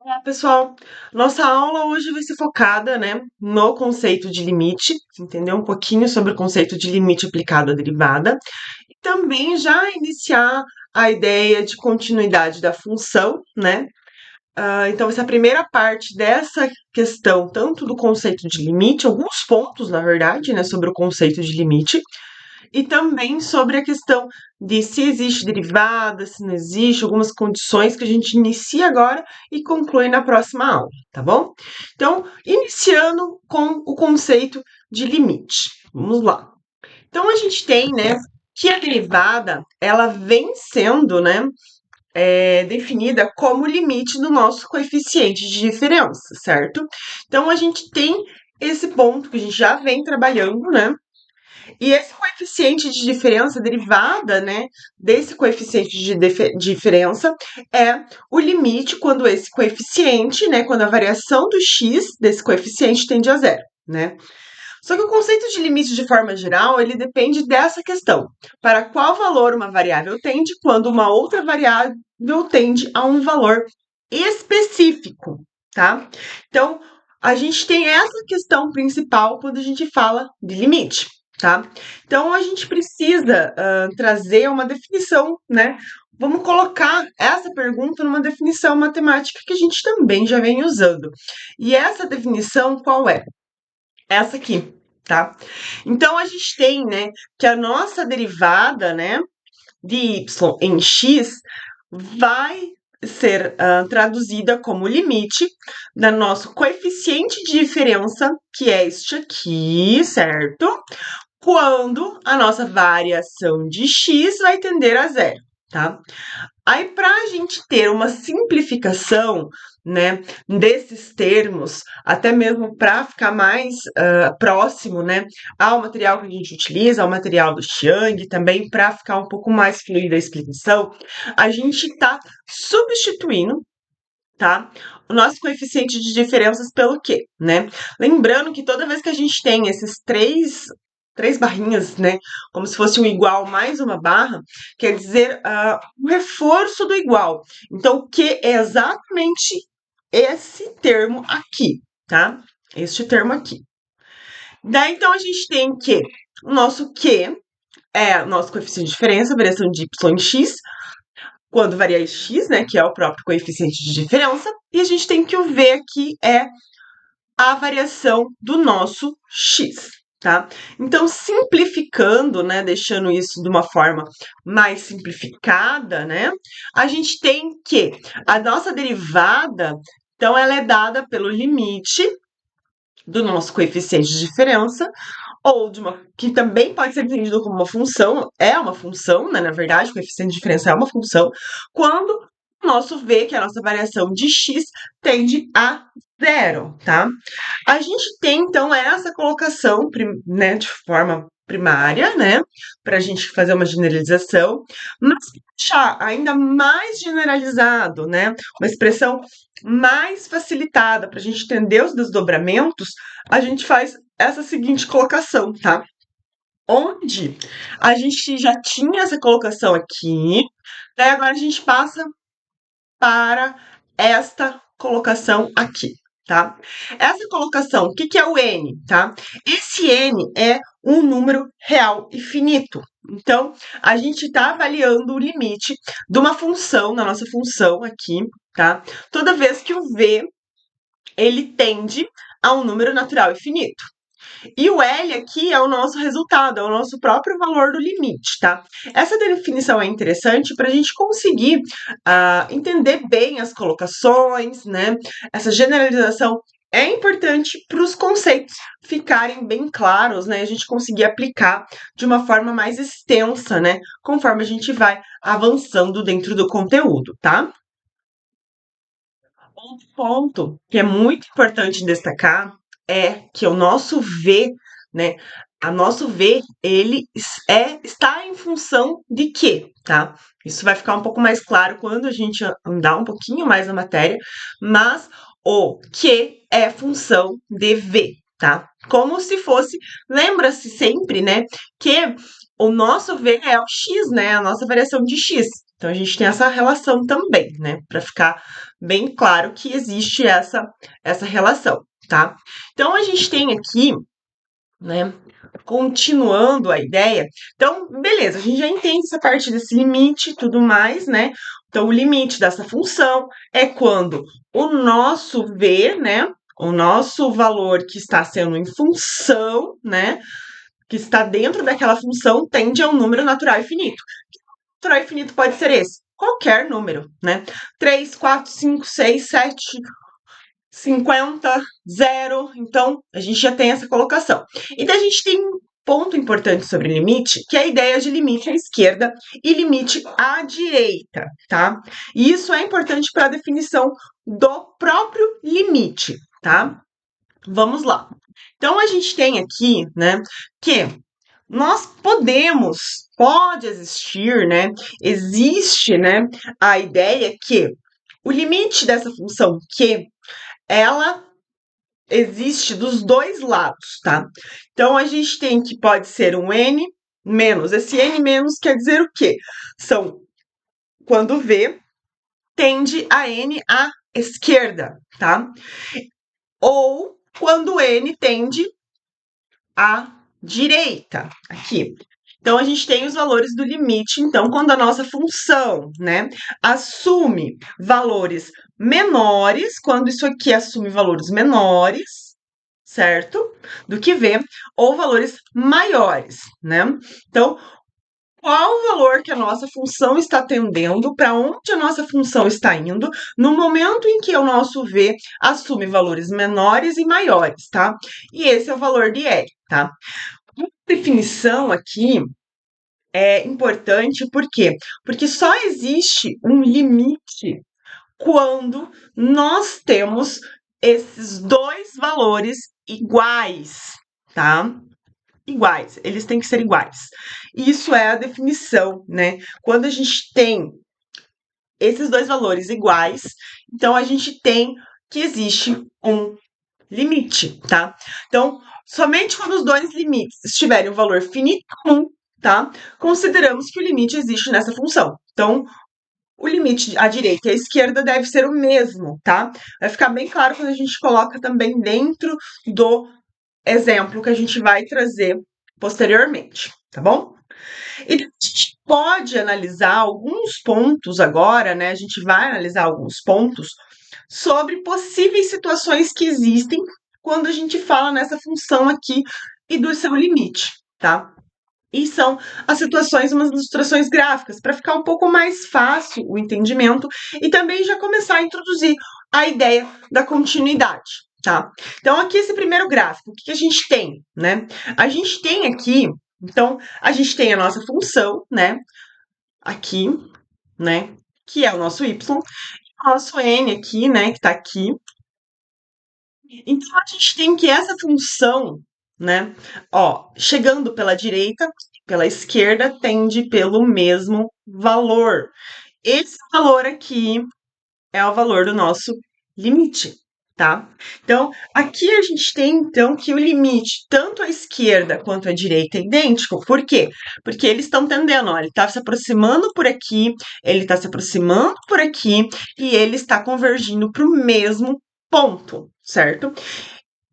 Olá, pessoal. Nossa aula hoje vai ser focada, né, no conceito de limite, entender um pouquinho sobre o conceito de limite aplicado à derivada, e também já iniciar a ideia de continuidade da função, né? Então, essa é a primeira parte dessa questão, tanto do conceito de limite, alguns pontos, na verdade, né, sobre o conceito de limite, e também sobre a questão de se existe derivada, se não existe, algumas condições que a gente inicia agora e conclui na próxima aula, tá bom? Então, iniciando com o conceito de limite. Vamos lá. Então, a gente tem, né, que a derivada, ela vem sendo, né, definida como limite do nosso coeficiente de diferença, certo? Então, a gente tem esse ponto que a gente já vem trabalhando, né? E esse coeficiente de diferença derivada, né, desse coeficiente de diferença é o limite quando esse coeficiente, né, quando a variação do x desse coeficiente tende a zero, né? Só que o conceito de limite de forma geral, ele depende dessa questão. Para qual valor uma variável tende quando uma outra variável tende a um valor específico, tá? Então, a gente tem essa questão principal quando a gente fala de limite, tá? Então, a gente precisa trazer uma definição, né? Vamos colocar essa pergunta numa definição matemática que a gente também já vem usando. E essa definição qual é? Essa aqui, tá? Então, a gente tem, né, que a nossa derivada, né, de y em x vai ser traduzida como limite do nosso coeficiente de diferença, que é este aqui, certo? Quando a nossa variação de x vai tender a zero, tá? Aí, para a gente ter uma simplificação, né, desses termos, até mesmo para ficar mais próximo, né, ao material que a gente utiliza, ao material do Chiang, também para ficar um pouco mais fluida a explicação, a gente está substituindo, tá, o nosso coeficiente de diferenças pelo quê, né? Lembrando que toda vez que a gente tem esses três barrinhas, né, como se fosse um igual mais uma barra, quer dizer um reforço do igual. Então, o que é exatamente esse termo aqui, tá? Este termo aqui. Daí, então, a gente tem que o nosso Q é o nosso coeficiente de diferença, variação de y em x, quando varia x, né, que é o próprio coeficiente de diferença, e a gente tem que o v aqui é a variação do nosso x, tá? Então, simplificando, né, deixando isso de uma forma mais simplificada, né, a gente tem que a nossa derivada, então, ela é dada pelo limite do nosso coeficiente de diferença, ou de uma que também pode ser entendido como uma função, é uma função, né, na verdade, o coeficiente de diferença é uma função, quando o nosso v, que é a nossa variação de x, tende a zero, tá? A gente tem, então, essa colocação, né, de forma primária, né, para a gente fazer uma generalização, mas para deixar ainda mais generalizado, né, uma expressão mais facilitada para a gente entender os desdobramentos, a gente faz essa seguinte colocação, tá? Onde a gente já tinha essa colocação aqui, daí agora a gente passa para esta colocação aqui, tá? Essa colocação, o que que é o n, tá? Esse n é um número real e finito. Então, a gente está avaliando o limite de uma função, na nossa função aqui, tá? Toda vez que o v, ele tende a um número natural e finito. E o L aqui é o nosso resultado, é o nosso próprio valor do limite, tá? Essa definição é interessante para a gente conseguir entender bem as colocações, né? Essa generalização é importante para os conceitos ficarem bem claros, né? A gente conseguir aplicar de uma forma mais extensa, né? Conforme a gente vai avançando dentro do conteúdo, tá? Um ponto que é muito importante destacar é que o nosso V, né? A nosso V, ele está em função de quê, tá? Isso vai ficar um pouco mais claro quando a gente andar um pouquinho mais na matéria, mas o que é função de V, tá? Como se fosse, lembra-se sempre, né, que o nosso V é o x, né? A nossa variação de x. Então, a gente tem essa relação também, né? Para ficar bem claro que existe essa relação, tá? Então, a gente tem aqui, né? Continuando a ideia. Então, beleza, a gente já entende essa parte desse limite e tudo mais, né? Então, o limite dessa função é quando o nosso v, né? O nosso valor que está sendo em função, né? Que está dentro daquela função tende a um número natural infinito. O natural infinito pode ser esse, qualquer número, né? 3, 4, 5, 6, 7, 50, 0. Então, a gente já tem essa colocação. E daí a gente tem um ponto importante sobre limite, que é a ideia de limite à esquerda e limite à direita, tá? E isso é importante para a definição do próprio limite, tá? Vamos lá. Então, a gente tem aqui, né, que nós pode existir, né, existe, né, a ideia que o limite dessa função Q, ela existe dos dois lados, tá? Então, a gente tem que pode ser um n menos. Esse n menos quer dizer o quê? São quando v tende a n à esquerda, tá? Ou quando n tende à direita, aqui. Então, a gente tem os valores do limite. Então, quando a nossa função, né, assume valores menores, quando isso aqui assume valores menores, certo? Do que v, ou valores maiores, né? Então, qual o valor que a nossa função está tendendo, para onde a nossa função está indo, no momento em que o nosso v assume valores menores e maiores, tá? E esse é o valor de L, tá? A definição aqui é importante, por quê? Porque só existe um limite quando nós temos esses dois valores iguais, tá? Iguais, eles têm que ser iguais. Isso é a definição, né? Quando a gente tem esses dois valores iguais, então a gente tem que existe um limite, tá? Então, somente quando os dois limites estiverem um valor finito comum, tá? Consideramos que o limite existe nessa função. Então, o limite à direita e à esquerda deve ser o mesmo, tá? Vai ficar bem claro quando a gente coloca também dentro do exemplo que a gente vai trazer posteriormente, tá bom? E a gente pode analisar alguns pontos agora, né? A gente vai analisar alguns pontos sobre possíveis situações que existem quando a gente fala nessa função aqui e do seu limite, tá? E são as situações, umas ilustrações gráficas, para ficar um pouco mais fácil o entendimento e também já começar a introduzir a ideia da continuidade, tá? Então, aqui esse primeiro gráfico, o que a gente tem, né? A gente tem aqui, então, a gente tem a nossa função, né? Aqui, né? Que é o nosso y, o nosso n aqui, né? Que tá aqui. Então, a gente tem que essa função, né? Ó, chegando pela direita, pela esquerda, tende pelo mesmo valor. Esse valor aqui é o valor do nosso limite, tá? Então, aqui a gente tem, então, que o limite, tanto à esquerda quanto à direita, é idêntico. Por quê? Porque eles estão tendendo, ó, ele está se aproximando por aqui, ele está se aproximando por aqui, e ele está convergindo para o mesmo ponto, certo?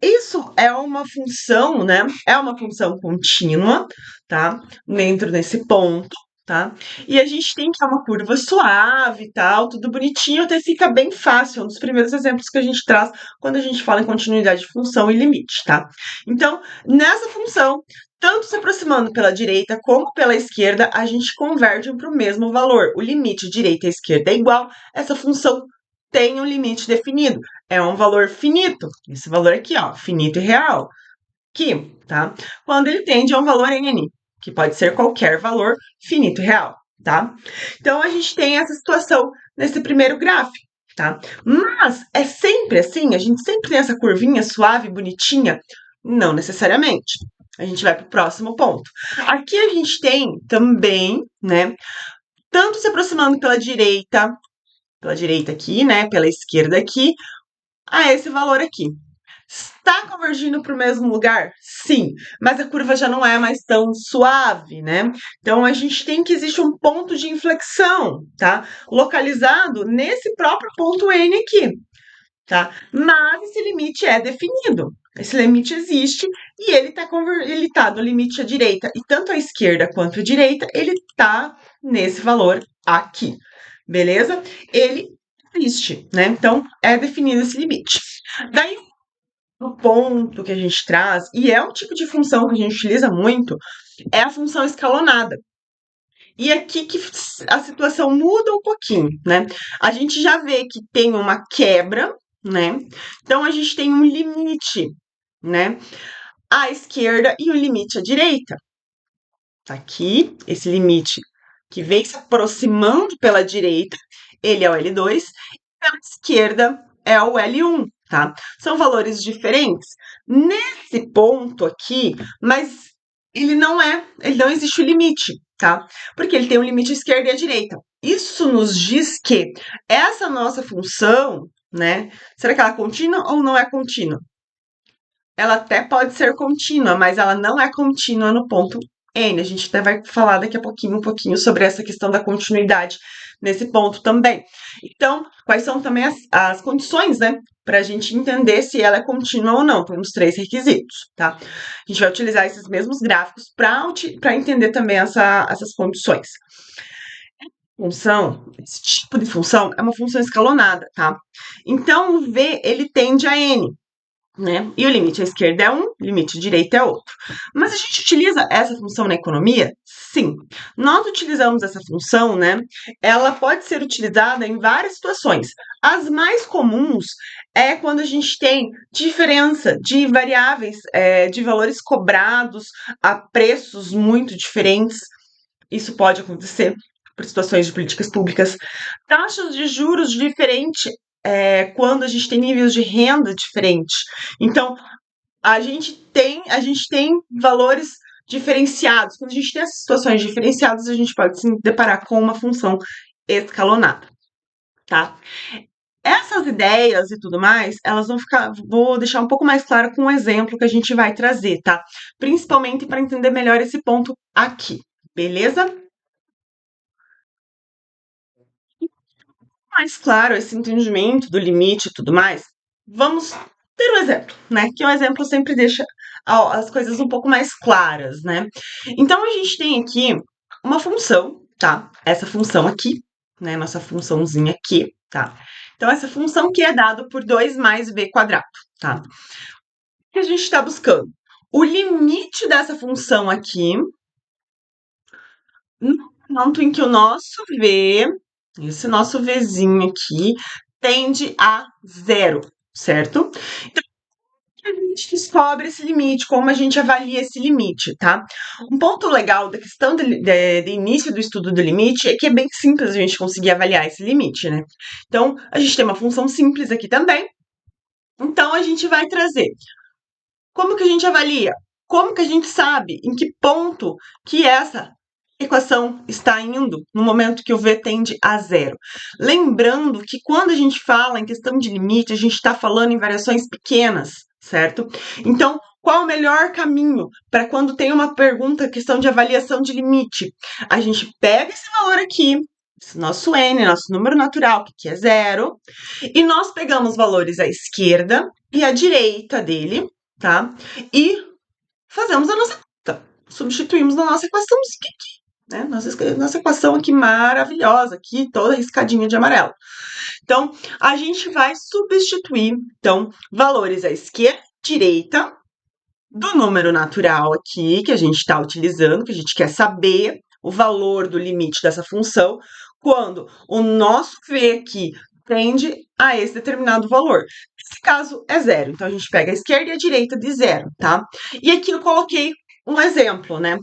Isso é uma função, né? É uma função contínua, tá? Dentro desse ponto, tá? E a gente tem que é uma curva suave e tal, tudo bonitinho, até fica bem fácil. É um dos primeiros exemplos que a gente traz quando a gente fala em continuidade de função e limite, tá? Então, nessa função, tanto se aproximando pela direita como pela esquerda, a gente converge para o mesmo valor. O limite direita e esquerda é igual, essa função tem um limite definido. É um valor finito. Esse valor aqui, ó, finito e real. Aqui, tá? Quando ele tende a um valor n, que pode ser qualquer valor finito e real, tá? Então, a gente tem essa situação nesse primeiro gráfico, tá? Mas é sempre assim? A gente sempre tem essa curvinha suave, bonitinha? Não necessariamente. A gente vai para o próximo ponto. Aqui a gente tem também, né? Tanto se aproximando pela direita aqui, né, pela esquerda aqui, a esse valor aqui. Está convergindo para o mesmo lugar? Sim, mas a curva já não é mais tão suave, né? Então a gente tem que existe um ponto de inflexão, tá? Localizado nesse próprio ponto N aqui, tá? Mas esse limite é definido. Esse limite existe e ele tá no limite à direita. E tanto a esquerda quanto a direita, ele tá nesse valor aqui. Beleza? Ele existe, né? Então é definido esse limite. Daí o ponto que a gente traz, e é um tipo de função que a gente utiliza muito, é a função escalonada. E aqui que a situação muda um pouquinho, né? A gente já vê que tem uma quebra, né? Então a gente tem um limite, né? À esquerda e um limite à direita. Tá aqui, esse limite que vem se aproximando pela direita, ele é o L2, e pela esquerda é o L1, tá? São valores diferentes nesse ponto aqui, mas ele não existe o limite, tá? Porque ele tem o limite à esquerda e à direita. Isso nos diz que essa nossa função, né? Será que ela é contínua ou não é contínua? Ela até pode ser contínua, mas ela não é contínua no ponto N. A gente até vai falar daqui a pouquinho, um pouquinho sobre essa questão da continuidade nesse ponto também. Então, quais são também as condições, né, para a gente entender se ela é contínua ou não? Temos três requisitos, tá? A gente vai utilizar esses mesmos gráficos para entender também essas condições. Função, esse tipo de função é uma função escalonada, tá? Então, o V, ele tende a N, né? E o limite à esquerda é um, o limite à direita é outro. Mas a gente utiliza essa função na economia? Sim. Nós utilizamos essa função, né? Ela pode ser utilizada em várias situações. As mais comuns é quando a gente tem diferença de variáveis, de valores cobrados a preços muito diferentes. Isso pode acontecer por situações de políticas públicas. Taxas de juros diferentes quando a gente tem níveis de renda diferentes. Então, a gente tem valores diferenciados. Quando a gente tem essas situações diferenciadas, a gente pode se deparar com uma função escalonada, tá? Essas ideias e tudo mais, elas vão ficar. Vou deixar um pouco mais claro com um exemplo que a gente vai trazer, tá? Principalmente para entender melhor esse ponto aqui, beleza? Mais claro esse entendimento do limite e tudo mais, vamos ter um exemplo, né? Que um exemplo sempre deixa as coisas um pouco mais claras, né? Então a gente tem aqui uma função, tá? Essa função aqui, né? Nossa funçãozinha aqui, tá? Então essa função que é dado por 2 mais b quadrado, tá? O que a gente está buscando? O limite dessa função aqui no ponto em que o nosso v, esse nosso vzinho aqui, tende a zero, certo? Então, a gente descobre esse limite, como a gente avalia esse limite, tá? Um ponto legal da questão de início do estudo do limite é que é bem simples a gente conseguir avaliar esse limite, né? Então, a gente tem uma função simples aqui também. Então, a gente vai trazer. Como que a gente avalia? Como que a gente sabe em que ponto que essa equação está indo no momento que o v tende a zero? Lembrando que quando a gente fala em questão de limite, a gente está falando em variações pequenas, certo? Então, qual o melhor caminho para quando tem uma pergunta, questão de avaliação de limite? A gente pega esse valor aqui, esse nosso n, nosso número natural, que é zero, e nós pegamos valores à esquerda e à direita dele, tá? E fazemos a nossa conta. Substituímos na nossa equaçãozinha aqui, né? Nossa equação aqui maravilhosa, aqui toda riscadinha de amarelo. Então, a gente vai substituir, então, valores à esquerda e direita do número natural aqui que a gente está utilizando, que a gente quer saber o valor do limite dessa função, quando o nosso v aqui tende a esse determinado valor. Nesse caso, é zero. Então, a gente pega a esquerda e a direita de zero, tá? E aqui eu coloquei um exemplo, né?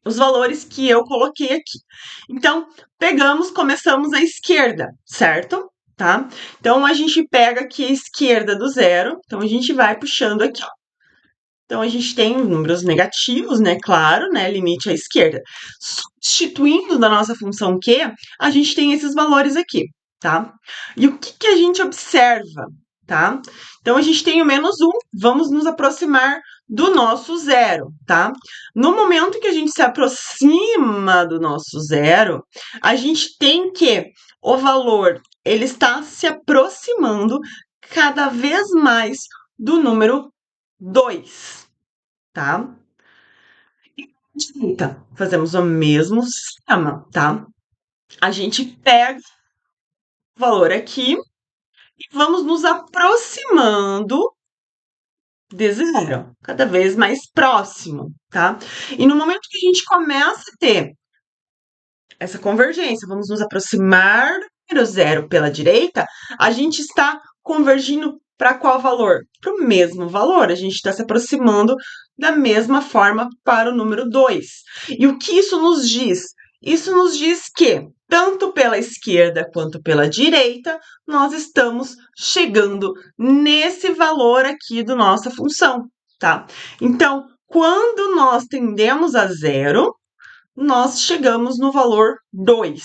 Os valores que eu coloquei aqui. Então, começamos à esquerda, certo? Tá? Então, a gente pega aqui a esquerda do zero. Então, a gente vai puxando aqui, ó. Então, a gente tem números negativos, né? Claro, né? Limite à esquerda. Substituindo da nossa função Q, a gente tem esses valores aqui, tá? E o que a gente observa? tá? Então, a gente tem o menos 1, vamos nos aproximar do nosso zero, tá? No momento que a gente se aproxima do nosso zero, a gente tem que o valor, ele está se aproximando cada vez mais do número 2, tá? Então, fazemos o mesmo sistema, tá? A gente pega o valor aqui e vamos nos aproximando de zero, cada vez mais próximo, tá? E no momento que a gente começa a ter essa convergência, vamos nos aproximar do número zero pela direita, a gente está convergindo para qual valor? Para o mesmo valor, a gente está se aproximando da mesma forma para o número 2. E o que isso nos diz? Isso nos diz que, tanto pela esquerda quanto pela direita, nós estamos chegando nesse valor aqui da nossa função, tá? Então, quando nós tendemos a zero, nós chegamos no valor 2,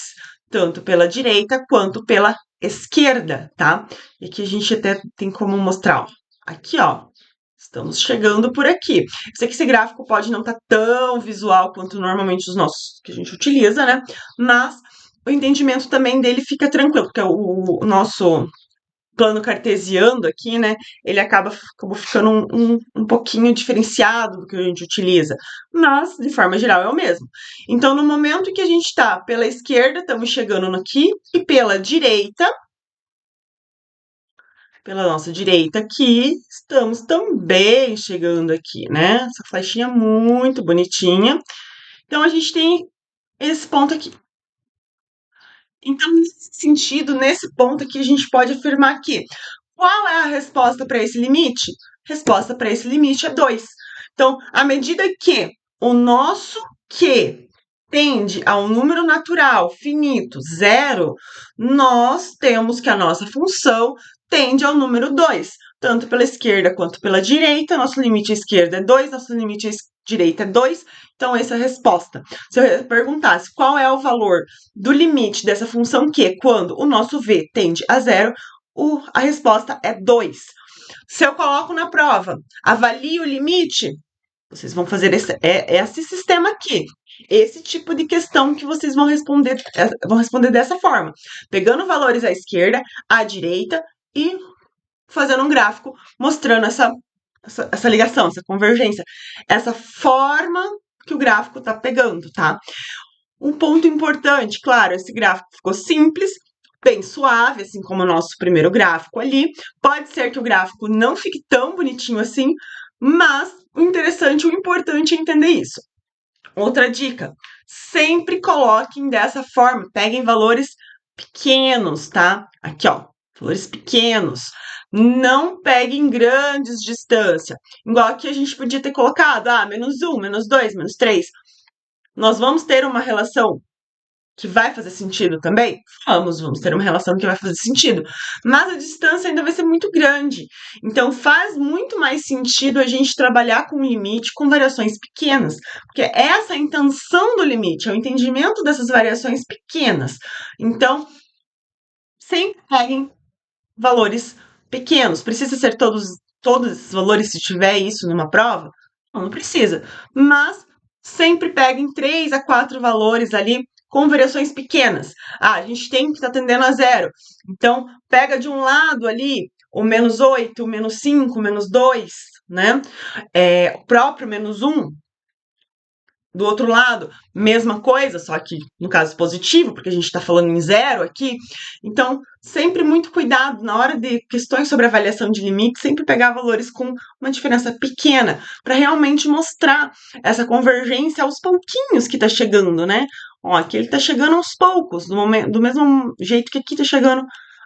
tanto pela direita quanto pela esquerda, tá? E aqui a gente até tem como mostrar, ó, aqui, ó, estamos chegando por aqui. Eu sei que esse gráfico pode não estar tão visual quanto normalmente os nossos que a gente utiliza, né? Mas o entendimento também dele fica tranquilo, porque o nosso plano cartesiano aqui, né, ele acabou ficando um pouquinho diferenciado do que a gente utiliza, mas, de forma geral, é o mesmo. Então, no momento que a gente está pela esquerda, estamos chegando aqui, e pela direita, pela nossa direita aqui, estamos também chegando aqui, né? Essa flechinha muito bonitinha. Então, a gente tem esse ponto aqui. Então, nesse sentido, nesse ponto aqui, a gente pode afirmar que qual é a resposta para esse limite? Resposta para esse limite é 2. Então, à medida que o nosso Q tende a um número natural finito, zero, nós temos que a nossa função tende ao número 2, tanto pela esquerda quanto pela direita. Nosso limite à esquerda é 2, nosso limite à direita é 2. Então, essa é a resposta. Se eu perguntasse qual é o valor do limite dessa função Q quando o nosso V tende a zero, a resposta é 2. Se eu coloco na prova, avalie o limite, vocês vão fazer esse sistema aqui. Esse tipo de questão que vocês vão responder dessa forma. Pegando valores à esquerda, à direita e fazendo um gráfico mostrando essa ligação, essa convergência, essa forma que o gráfico está pegando, tá? Um ponto importante, claro, esse gráfico ficou simples, bem suave, assim como o nosso primeiro gráfico ali. Pode ser que o gráfico não fique tão bonitinho assim, mas o interessante, o importante é entender isso. Outra dica, sempre coloquem dessa forma, peguem valores pequenos, tá? Aqui, ó, valores pequenos. Não peguem grandes distâncias. Igual aqui a gente podia ter colocado, menos 1, menos 2, menos 3. Nós vamos ter uma relação que vai fazer sentido também? Vamos ter uma relação que vai fazer sentido. Mas a distância ainda vai ser muito grande. Então, faz muito mais sentido a gente trabalhar com o limite com variações pequenas. Porque essa é a intenção do limite, é o entendimento dessas variações pequenas. Então, sempre peguem valores pequenos. Precisa ser todos esses valores se tiver isso numa prova? Não precisa. Mas sempre peguem 3 a 4 valores ali com variações pequenas. A gente tem que estar tendendo a zero. Então, pega de um lado ali o menos 8, o menos 5, o menos 2, né? O próprio menos 1. Do outro lado, mesma coisa, só que no caso positivo, porque a gente está falando em zero aqui. Então, sempre muito cuidado na hora de questões sobre avaliação de limite, sempre pegar valores com uma diferença pequena, para realmente mostrar essa convergência aos pouquinhos que está chegando, né? Ó, aqui ele está chegando aos poucos, do mesmo jeito que aqui está chegando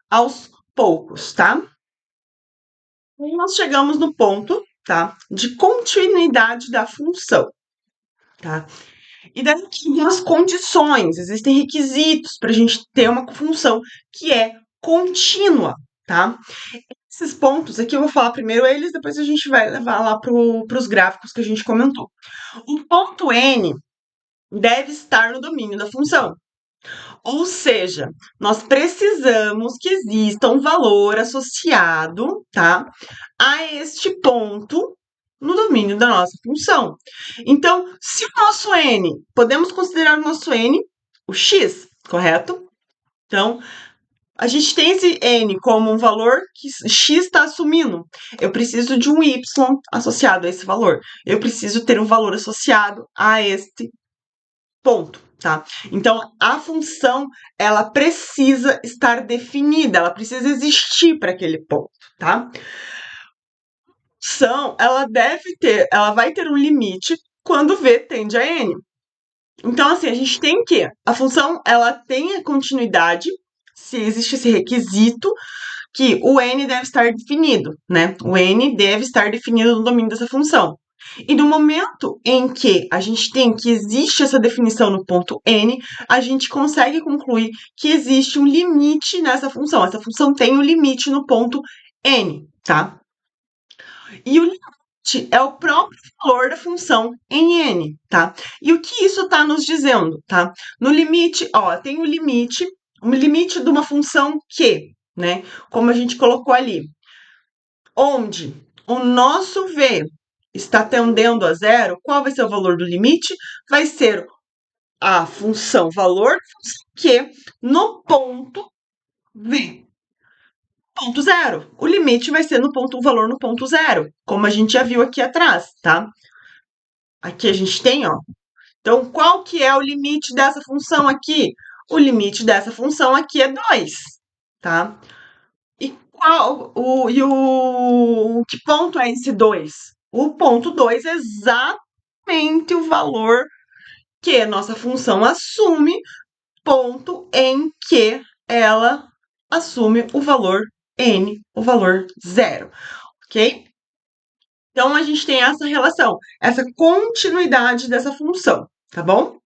aos poucos, tá? E nós chegamos no ponto, tá? De continuidade da função, tá? E daí tem as condições, existem requisitos para a gente ter uma função que é contínua, tá? Esses pontos aqui eu vou falar primeiro eles, depois a gente vai levar lá para os gráficos que a gente comentou. O ponto N deve estar no domínio da função. Ou seja, nós precisamos que exista um valor associado, tá, a este ponto no domínio da nossa função. Então, se o nosso n, podemos considerar o nosso n o x, correto? Então, a gente tem esse n como um valor que x está assumindo. Eu preciso de um y associado a esse valor. Eu preciso ter um valor associado a este ponto, tá? Então, a função, ela precisa estar definida, ela precisa existir para aquele ponto, tá? Função, ela vai ter um limite quando v tende a n. Então, assim, a gente tem que a função, ela tem a continuidade, se existe esse requisito, que o n deve estar definido, né? O n deve estar definido no domínio dessa função. E no momento em que a gente tem que existe essa definição no ponto n, a gente consegue concluir que existe um limite nessa função. Essa função tem um limite no ponto n, tá? E o limite é o próprio valor da função em n, tá? E o que isso está nos dizendo, tá? No limite, ó, tem um limite de uma função que, né? Como a gente colocou ali, onde o nosso v está tendendo a zero, qual vai ser o valor do limite? Vai ser a função valor que no ponto v. Ponto zero. O limite vai ser no ponto, o valor no ponto zero, como a gente já viu aqui atrás, tá? Aqui a gente tem, ó. Então, qual que é o limite dessa função aqui? O limite dessa função aqui é 2, tá? E que ponto é esse 2? O ponto 2 é exatamente o valor que a nossa função assume, ponto em que ela assume o valor n, o valor zero, ok? Então, a gente tem essa relação, essa continuidade dessa função, tá bom?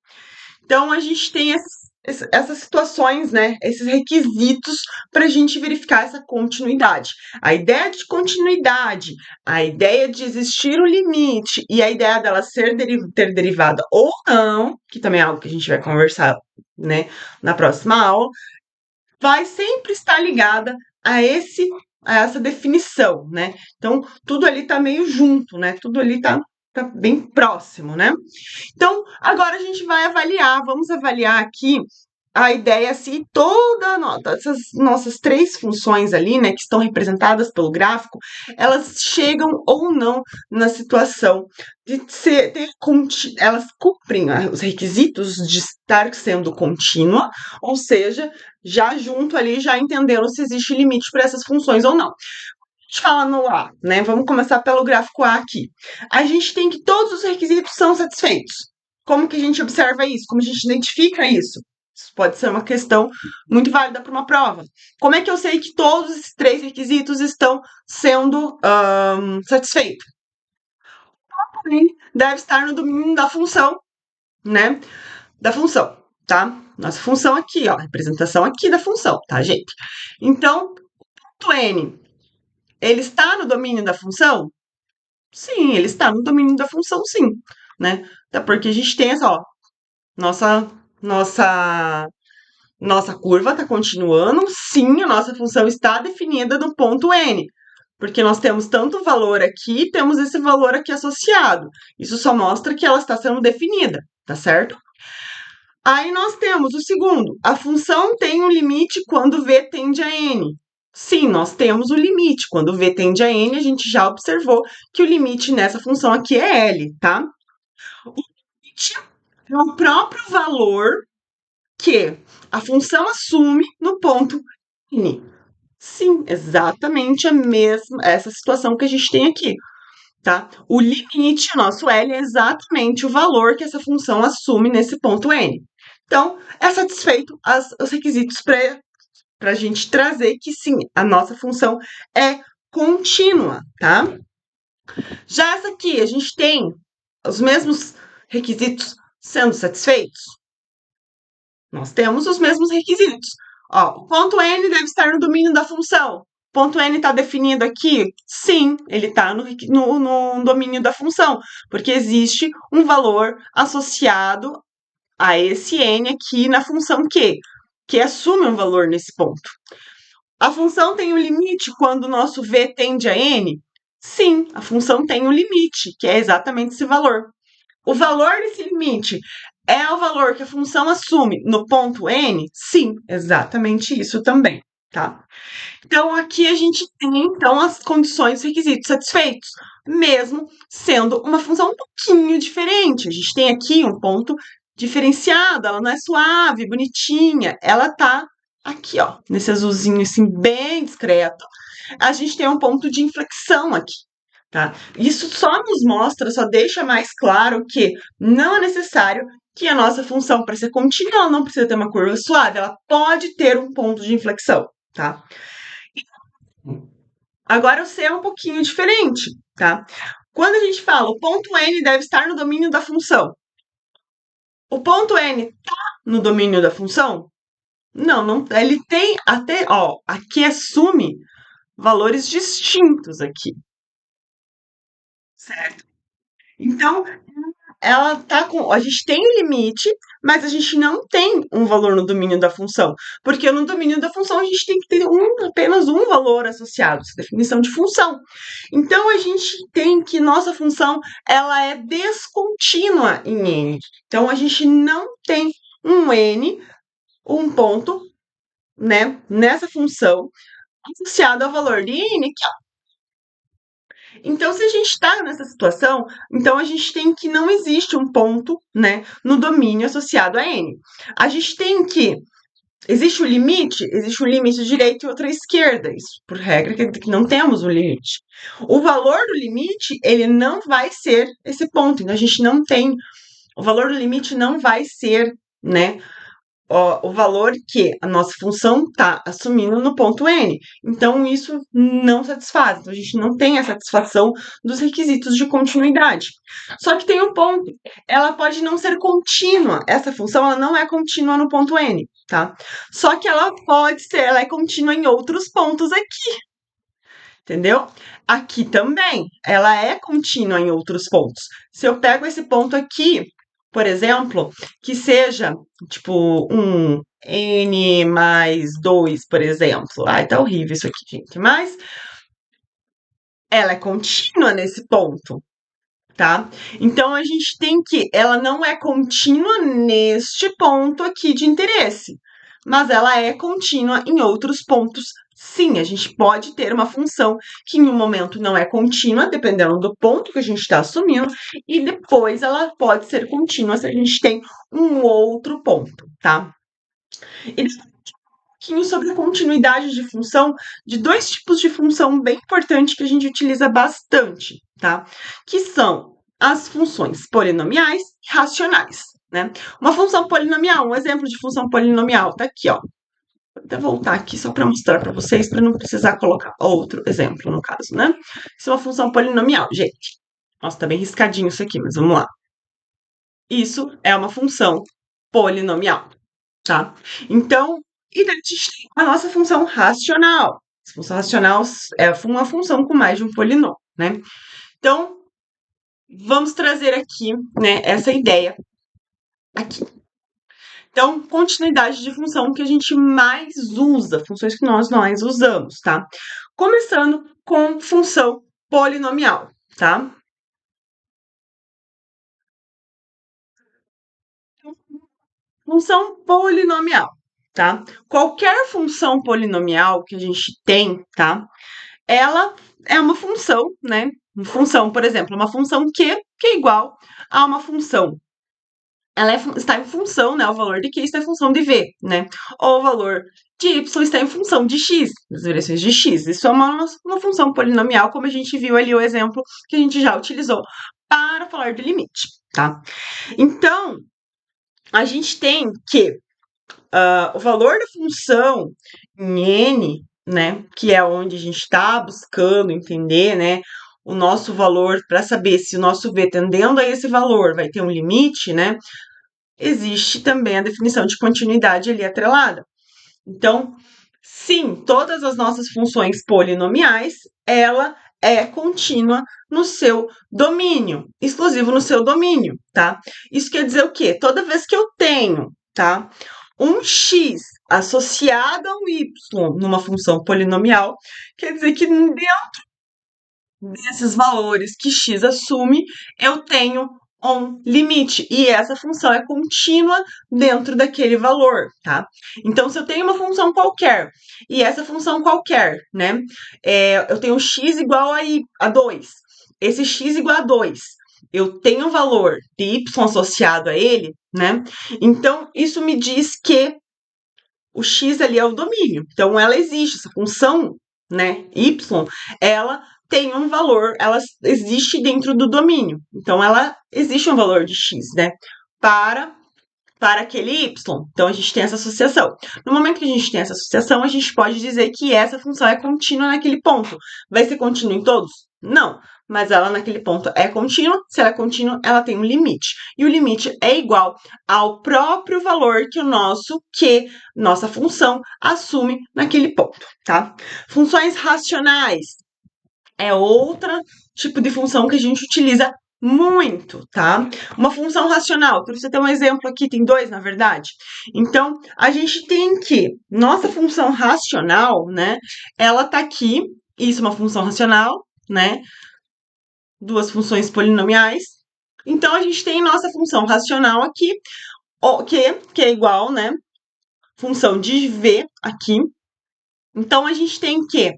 Então, a gente tem essas situações, né? Esses requisitos para a gente verificar essa continuidade. A ideia de continuidade, a ideia de existir o limite e a ideia dela ter derivada ou não, que também é algo que a gente vai conversar, né, na próxima aula, vai sempre estar ligada a essa definição, né? Então, tudo ali tá meio junto, né? Tudo ali tá bem próximo, né? Então, agora a gente vai avaliar, vamos avaliar aqui a ideia se toda nota, essas nossas três funções ali, né, que estão representadas pelo gráfico, elas chegam ou não na situação de elas cumprem os requisitos de estar sendo contínua, ou seja, já junto ali, já entendendo se existe limite para essas funções ou não. A gente fala no A, né? Vamos começar pelo gráfico A aqui. A gente tem que todos os requisitos são satisfeitos. Como que a gente observa isso? Como a gente identifica isso? Isso pode ser uma questão muito válida para uma prova. Como é que eu sei que todos esses três requisitos estão sendo satisfeitos? Deve estar no domínio da função, né? Da função, tá? Nossa função aqui, ó, representação aqui da função, tá, gente? Então, ponto N, ele está no domínio da função? Sim, ele está no domínio da função, sim, né? Até porque a gente tem essa, ó, nossa, nossa nossa curva está continuando, sim, a nossa função está definida no ponto n, porque nós temos tanto valor aqui, temos esse valor aqui associado. Isso só mostra que ela está sendo definida, tá certo? Aí nós temos o segundo, a função tem um limite quando v tende a n. Sim, nós temos o limite. Quando v tende a n, a gente já observou que o limite nessa função aqui é L, tá? O limite é o próprio valor que a função assume no ponto n. Sim, exatamente a mesma, essa situação que a gente tem aqui, tá? O limite, o nosso L, é exatamente o valor que essa função assume nesse ponto n. Então, é satisfeito os requisitos para a gente trazer que sim, a nossa função é contínua, tá? Já essa aqui, a gente tem os mesmos requisitos sendo satisfeitos? Nós temos os mesmos requisitos. Ó, o ponto n deve estar no domínio da função. O ponto n está definido aqui? Sim, ele está no domínio da função, porque existe um valor associado a esse n aqui na função q, que assume um valor nesse ponto. A função tem um limite quando o nosso v tende a n? Sim, a função tem um limite, que é exatamente esse valor. O valor desse limite é o valor que a função assume no ponto n? Sim, exatamente isso também, tá? Então, aqui a gente tem, então, as condições e requisitos satisfeitos, mesmo sendo uma função um pouquinho diferente. A gente tem aqui um ponto diferenciado, ela não é suave, bonitinha, ela tá aqui, ó, nesse azulzinho, assim, bem discreto. A gente tem um ponto de inflexão aqui, tá? Isso só nos mostra, só deixa mais claro que não é necessário que a nossa função, para ser contínua, ela não precisa ter uma curva suave, ela pode ter um ponto de inflexão, tá? Agora o C é um pouquinho diferente, tá? Quando a gente fala o ponto N deve estar no domínio da função, o ponto N está no domínio da função? Não, não, ele tem até, ó, aqui assume valores distintos aqui, certo? Então, ela tá com. A gente tem um limite, mas a gente não tem um valor no domínio da função. Porque no domínio da função a gente tem que ter apenas um valor associado, essa definição de função. Então a gente tem que nossa função ela é descontínua em n. Então a gente não tem um n, um ponto, né, nessa função associado ao valor de n, que então, se a gente está nessa situação, então a gente tem que não existe um ponto, né, no domínio associado a n. A gente tem que existe um limite direita e outro à esquerda. Isso, por regra, que não temos um limite. O valor do limite, ele não vai ser esse ponto. Então, a gente não tem. O valor do limite não vai ser, né, o valor que a nossa função está assumindo no ponto n. Então, isso não satisfaz. Então, a gente não tem a satisfação dos requisitos de continuidade. Só que tem um ponto. Ela pode não ser contínua. Essa função ela não é contínua no ponto n, tá? Só que ela pode ser, ela é contínua em outros pontos aqui. Entendeu? Aqui também, ela é contínua em outros pontos. Se eu pego esse ponto aqui, por exemplo, que seja tipo um n mais 2, por exemplo. Ai, tá horrível isso aqui, gente. Mas ela é contínua nesse ponto, tá? Então a gente tem que ela não é contínua neste ponto aqui de interesse, mas ela é contínua em outros pontos. Sim, a gente pode ter uma função que em um momento não é contínua, dependendo do ponto que a gente está assumindo, e depois ela pode ser contínua se a gente tem um outro ponto, tá? E um pouquinho sobre a continuidade de função, de dois tipos de função bem importantes que a gente utiliza bastante, tá? Que são as funções polinomiais e racionais, né? Uma função polinomial, um exemplo de função polinomial, tá aqui, ó. Vou até voltar aqui só para mostrar para vocês, para não precisar colocar outro exemplo, no caso, né? Isso é uma função polinomial, gente. Nossa, tá bem riscadinho isso aqui, mas vamos lá. Isso é uma função polinomial, tá? Então, e daí a gente tem a nossa função racional. A função racional é uma função com mais de um polinômio, né? Então, vamos trazer aqui, né, essa ideia aqui. Então, continuidade de função que a gente mais usa, funções que nós mais usamos, tá? Começando com função polinomial, tá? Função polinomial, tá? Qualquer função polinomial que a gente tem, tá? Ela é uma função, né? Função, por exemplo, uma função que é igual a uma função. Ela está em função, né? O valor de Q está em função de V, né? Ou o valor de Y está em função de X, das direções de X. Isso é uma função polinomial, como a gente viu ali o exemplo que a gente já utilizou para falar do limite, tá? Então, a gente tem que o valor da função em n, né, que é onde a gente está buscando entender, né, o nosso valor para saber se o nosso v tendendo a esse valor vai ter um limite, né, existe também a definição de continuidade ali atrelada. Então, sim, todas as nossas funções polinomiais, ela é contínua no seu domínio, exclusivo no seu domínio, tá? Isso quer dizer o quê? Toda vez que eu tenho, tá, um x associado a um y numa função polinomial, quer dizer que desses valores que x assume, eu tenho um limite e essa função é contínua dentro daquele valor, tá? Então, se eu tenho uma função qualquer e essa função qualquer, né, eu tenho x igual a 2, esse x igual a 2, eu tenho um valor de y associado a ele, né? Então, isso me diz que o x ali é o domínio. Então, ela existe, essa função, né, y, ela tem um valor, ela existe dentro do domínio. Então, ela existe um valor de x, né, para aquele y. Então, a gente tem essa associação. No momento que a gente tem essa associação, a gente pode dizer que essa função é contínua naquele ponto. Vai ser contínua em todos? Não. Mas ela naquele ponto é contínua. Se ela é contínua, ela tem um limite. E o limite é igual ao próprio valor que nossa função assume naquele ponto, tá? Funções racionais é outro tipo de função que a gente utiliza muito, tá? Uma função racional, para você ter um exemplo aqui, tem dois, na verdade. Então, a gente tem que, nossa função racional, né, ela tá aqui, isso é uma função racional, né, duas funções polinomiais. Então, a gente tem nossa função racional aqui, que é igual, né, função de v aqui. Então, a gente tem que,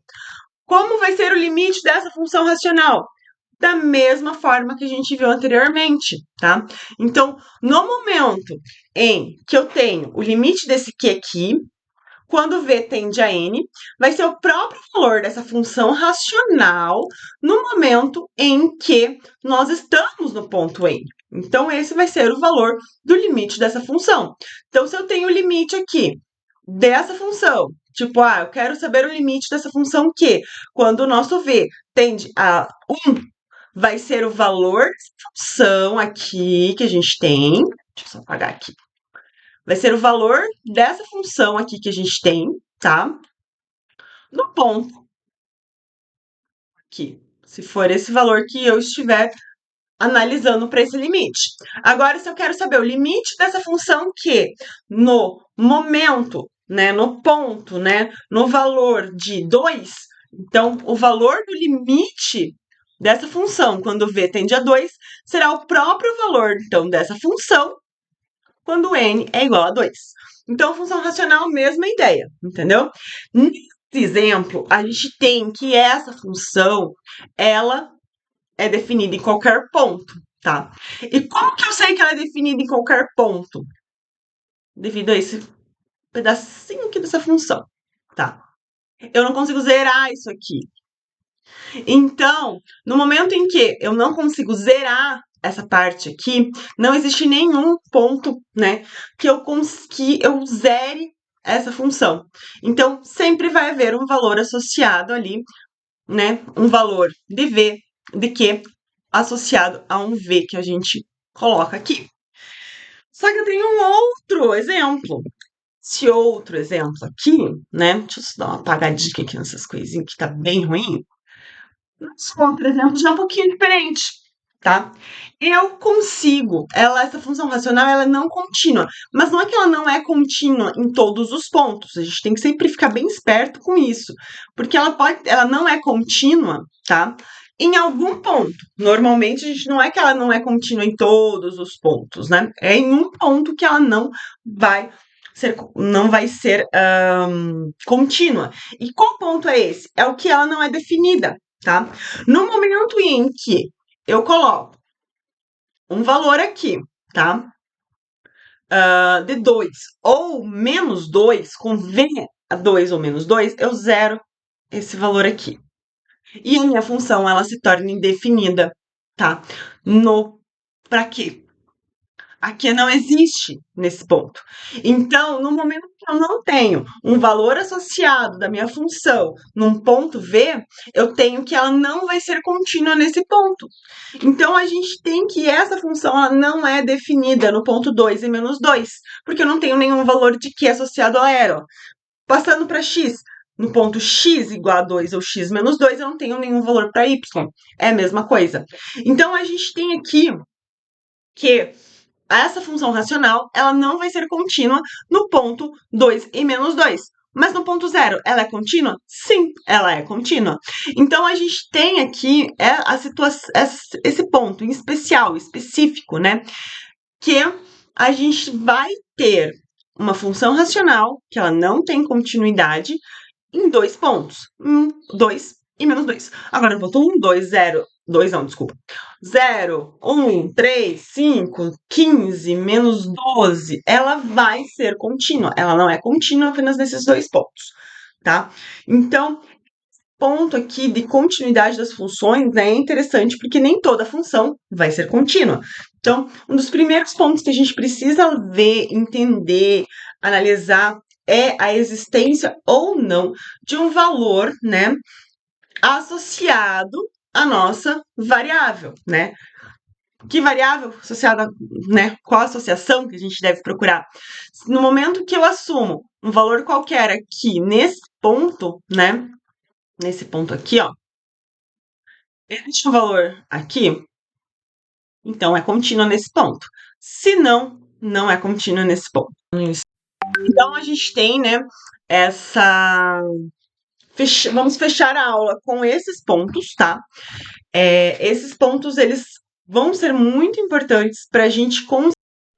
como vai ser o limite dessa função racional? Da mesma forma que a gente viu anteriormente, tá? Então, no momento em que eu tenho o limite desse q aqui, quando v tende a n, vai ser o próprio valor dessa função racional no momento em que nós estamos no ponto n. Então, esse vai ser o valor do limite dessa função. Então, se eu tenho o limite aqui dessa função, tipo, eu quero saber o limite dessa função q, quando o nosso v tende a 1, vai ser o valor da função aqui que a gente tem. Deixa eu só apagar aqui. Vai ser o valor dessa função aqui que a gente tem, tá? No ponto aqui. Se for esse valor que eu estiver analisando para esse limite. Agora, se eu quero saber o limite dessa função que no momento, né, no ponto, né, no valor de 2, então o valor do limite dessa função, quando v tende a 2, será o próprio valor, então, dessa função, quando n é igual a 2. Então, função racional, mesma ideia, entendeu? Nesse exemplo, a gente tem que essa função, ela é definida em qualquer ponto, tá? E como que eu sei que ela é definida em qualquer ponto? Devido a esse pedacinho aqui dessa função, tá? Eu não consigo zerar isso aqui. Então, no momento em que eu não consigo zerar essa parte aqui, não existe nenhum ponto, né, que eu zere essa função. Então, sempre vai haver um valor associado ali, né, um valor de v, de q, associado a um v que a gente coloca aqui. Só que eu tenho um outro exemplo. Esse outro exemplo aqui, né, deixa eu só dar uma apagadinha aqui nessas coisinhas que tá bem ruim. Esse outro exemplo já é um pouquinho diferente, tá? Eu consigo, essa função racional, ela é não contínua, mas não é que ela não é contínua em todos os pontos. A gente tem que sempre ficar bem esperto com isso, porque ela não é contínua, tá? Em algum ponto. Normalmente, a gente não é que ela não é contínua em todos os pontos, né? É em um ponto que ela não vai ser contínua. E qual ponto é esse? É o que ela não é definida, tá? No momento em que eu coloco um valor aqui, tá? De 2 ou menos 2, com v a 2 ou menos 2, eu zero esse valor aqui. E a minha função, ela se torna indefinida, tá? Para quê? A Q não existe nesse ponto. Então, no momento que eu não tenho um valor associado da minha função num ponto V, eu tenho que ela não vai ser contínua nesse ponto. Então, a gente tem que essa função ela não é definida no ponto 2 e menos 2, porque eu não tenho nenhum valor de Q associado a ela. Passando para X, no ponto x igual a 2 ou x menos 2, eu não tenho nenhum valor para y. É a mesma coisa. Então, a gente tem aqui que essa função racional, ela não vai ser contínua no ponto 2 e menos 2. Mas no ponto zero, ela é contínua? Sim, ela é contínua. Então, a gente tem aqui a situação, esse ponto em especial, específico, né? Que a gente vai ter uma função racional, que ela não tem continuidade, em dois pontos. 2 e menos 2. Agora, no ponto 1, 2, 0, 2 não, desculpa. 0, 1, 3, 5, 15, menos 12. Ela vai ser contínua. Ela não é contínua apenas nesses dois pontos, tá? Então, ponto aqui de continuidade das funções, né, é interessante porque nem toda função vai ser contínua. Então, um dos primeiros pontos que a gente precisa ver, entender, analisar é a existência ou não de um valor, né, associado à nossa variável, né? Que variável associada, né? Qual associação que a gente deve procurar? No momento que eu assumo um valor qualquer aqui nesse ponto, né? Nesse ponto aqui, ó, existe um valor aqui, então é contínua nesse ponto. Se não, não é contínua nesse ponto. Então a gente tem, né, essa. Vamos fechar a aula com esses pontos, tá? Esses pontos eles vão ser muito importantes para a gente conseguir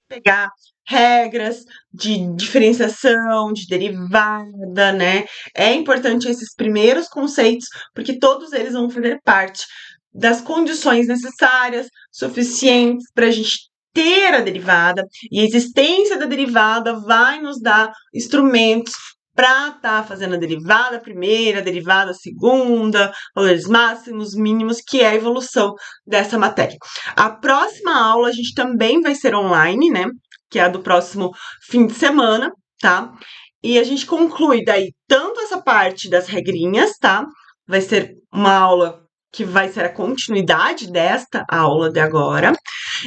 pegar regras de diferenciação, de derivada, né? É importante esses primeiros conceitos, porque todos eles vão fazer parte das condições necessárias, suficientes para a gente ter a derivada, e a existência da derivada vai nos dar instrumentos para estar fazendo a derivada primeira, a derivada segunda, valores máximos, mínimos, que é a evolução dessa matéria. A próxima aula a gente também vai ser online, né? Que é a do próximo fim de semana, tá? E a gente conclui daí tanto essa parte das regrinhas, tá? Vai ser uma aula que vai ser a continuidade desta aula de agora.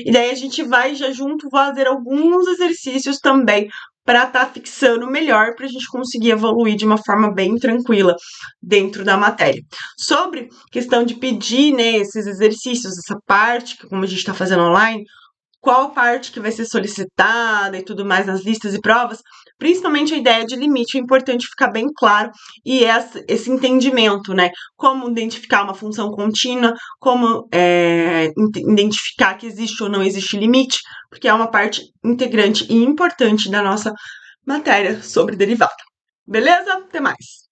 E daí a gente vai já junto fazer alguns exercícios também para estar fixando melhor para a gente conseguir evoluir de uma forma bem tranquila dentro da matéria. Sobre questão de pedir, né, esses exercícios, essa parte, que como a gente está fazendo online, qual parte que vai ser solicitada e tudo mais nas listas e provas, principalmente a ideia de limite, é importante ficar bem claro e esse entendimento, né? Como identificar uma função contínua, como identificar que existe ou não existe limite, porque é uma parte integrante e importante da nossa matéria sobre derivada. Beleza? Até mais!